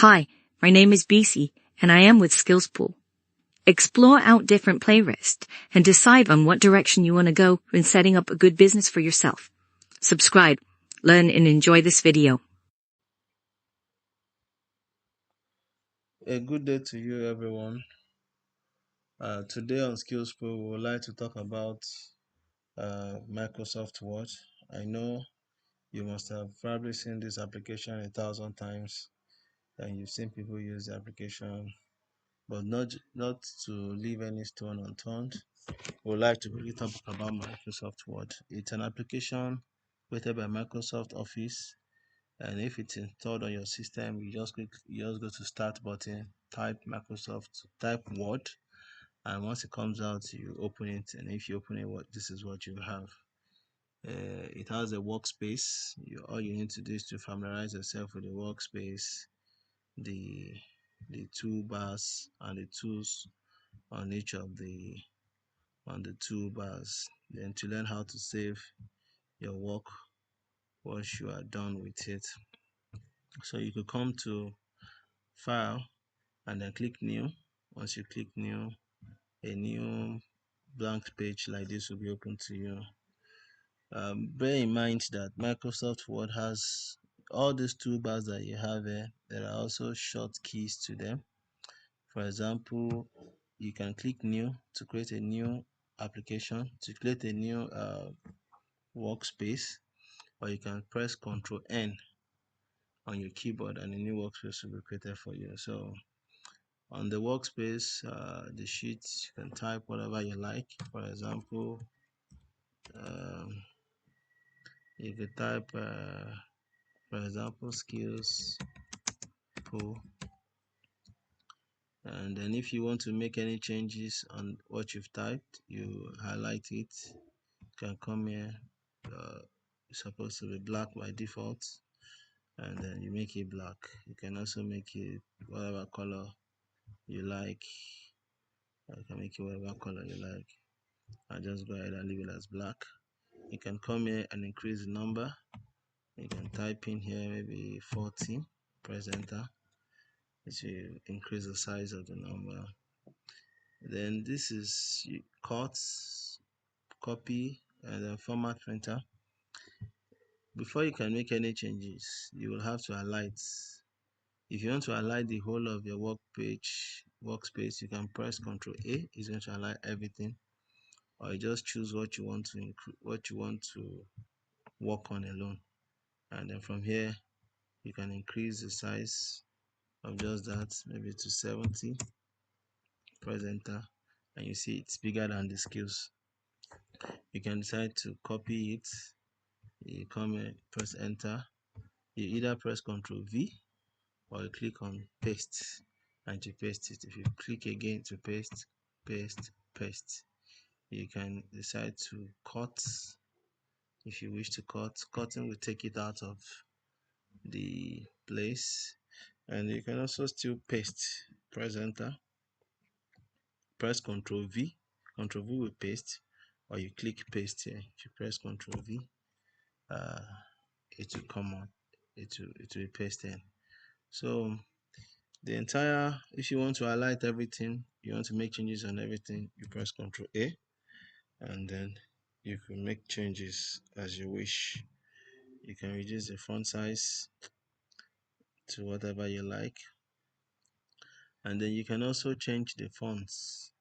Hi, my name is BC, and I am with Skillspool. Explore out different playlists and decide on what direction you want to go when setting up a good business for yourself. Subscribe, learn, and enjoy this video. A good day to you, everyone. Today on Skillspool, we would like to talk about Microsoft Word. I know you must have probably seen this application 1,000 times, and you've seen people use the application, but not to leave any stone unturned. We would like to really talk about Microsoft Word. It's an application created by Microsoft Office, and if it's installed on your system, you just go to Start button, type Word. And once it comes out, you open it, and if you open it, this is what you have. It has a workspace. All you need to do is to familiarize yourself with the workspace, the toolbars, and the tools on each of the toolbars. Then to learn how to save your work once you are done with it. So you could come to File and then click New. Once you click New, a new blank page like this will be open to you. Bear in mind that Microsoft Word has all these toolbars that you have here. There are also short keys to them. For example, you can click New to create a new application, to create a new workspace, or you can press Ctrl N on your keyboard and a new workspace will be created for you. So on the workspace, the sheet, you can type whatever you like. For example, you could type, for example, skills pool. And then if you want to make any changes on what you've typed, you highlight it. You can come here. It's supposed to be black by default, and then you make it black. You can also make it whatever color you like. You can make it whatever color you like. I'll just go ahead and leave it as black. You can come here and increase the number. You can type in here maybe 40, press enter. It will increase the size of the number. Then this is cut, copy, and then format printer. Before you can make any changes, you will have to highlight. If you want to highlight the whole of your workspace, you can press Ctrl A. It's going to highlight everything, or you just choose what you want to work on alone, and then from here you can increase the size of just that, maybe to 70. Press enter, and you see it's bigger than the skills. You can decide to copy it. You come here, press enter. You either press Ctrl V or you click on paste and to paste it. If you click again to paste, paste. You can decide to cut if you wish to cut. Cutting will take it out of the place, and you can also still paste. Press enter, press Ctrl V. Ctrl V will paste, or you click paste here. If you press Ctrl V, it will come on. It will be pasted. So the entire, if you want to highlight everything, you want to make changes on everything, you press Ctrl A, and then you can make changes as you wish. You can reduce the font size to whatever you like, and then you can also change the fonts.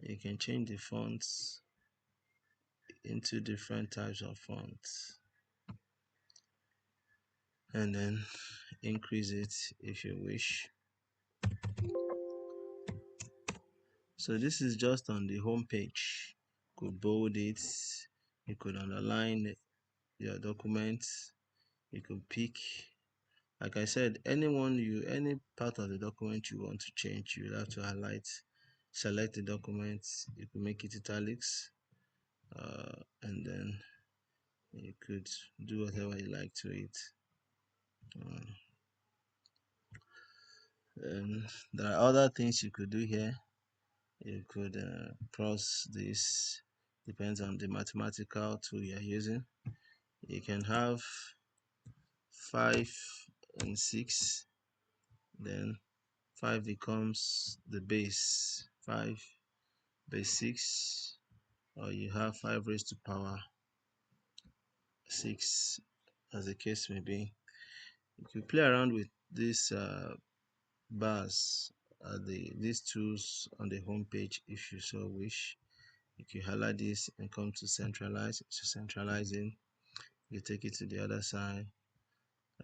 You can change the fonts into different types of fonts, and then increase it if you wish. So this is just on the home page. You could bold it, you could underline your documents, you could pick, like I said, any part of the document you want to change, you have to highlight, select the document. You could make it italics, and then you could do whatever you like to it. And there are other things you could do here. You could cross this, depends on the mathematical tool you're using. You can have 5 and 6 then 5 becomes the base, 5 base 6, or you have 5 raised to power 6, as the case may be. You could play around with these bars, these tools on the home page if you so wish. You can highlight this and come to centralize. So centralizing, you take it to the other side,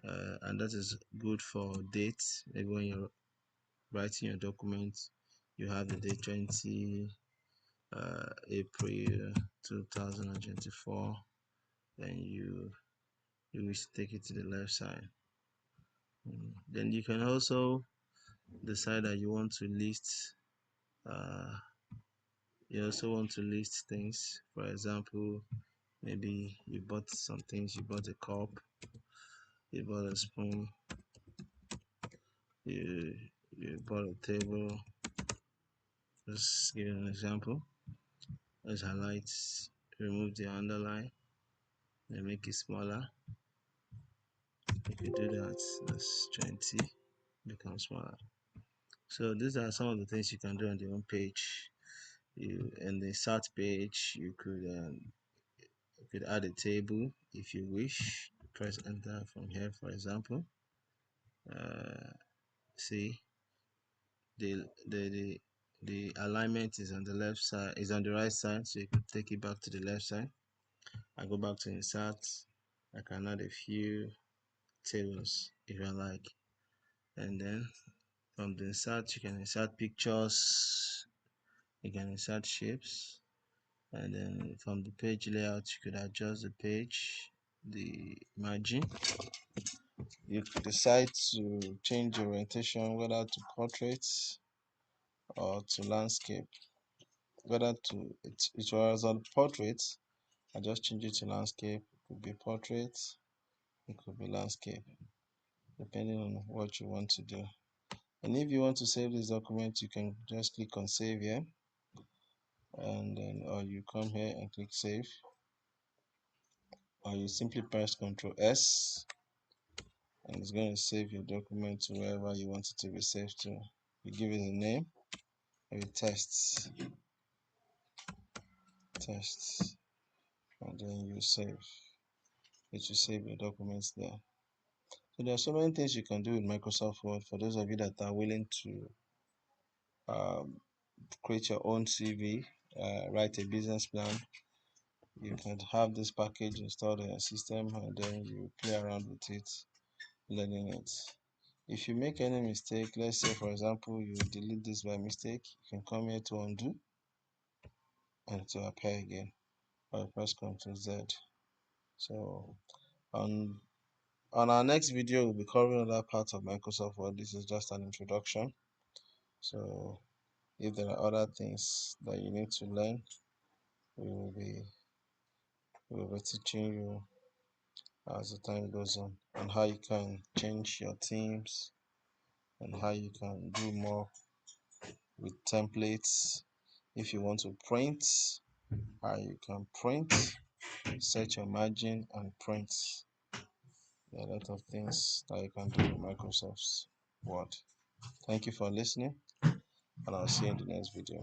and that is good for dates. Maybe when you're writing your document, you have the date 20 April 2024, then you wish to take it to the left side. Then you can also decide that you want to list you also want to list things. For example, maybe you bought some things, you bought a cup, you bought a spoon, you bought a table. Let's give an example. Let's highlight, remove the underline and make it smaller. If you do that, that's 20, become smaller. So these are some of the things you can do on the home page. In the start page, you could add a table if you wish. Press enter from here, for example. See, the alignment is on the left side, is on the right side, so you can take it back to the left side. I go back to insert. I can add a few tables if I like, and then from the insert you can insert pictures, you can insert shapes, and then from the page layout you could adjust the page, the margin. You could decide to change the orientation, whether to portrait or to landscape. Whether to it was on portrait, I just change it to landscape. It could be portrait, it could be landscape, depending on what you want to do. And if you want to save this document, you can just click on save here, and then or you come here and click save, or you simply press Ctrl S, and it's going to save your document to wherever you want it to be saved to. You give it a name, maybe tests, and then you save. It will save your documents there. So there are so many things you can do with Microsoft Word for those of you that are willing to create your own CV, write a business plan. You can have this package installed in your system, and then you play around with it, learning it. If you make any mistake, let's say for example you delete this by mistake, you can come here to undo and it will appear again, or press Ctrl Z. So on our next video, we'll be covering other parts of Microsoft Word. This is just an introduction. So if there are other things that you need to learn, we will be teaching you as the time goes on how you can change your themes and how you can do more with templates. If you want to print, how you can print, set your margin and print. There are a lot of things that you can do with Microsoft's Word. Thank you for listening, and I'll see you in the next video.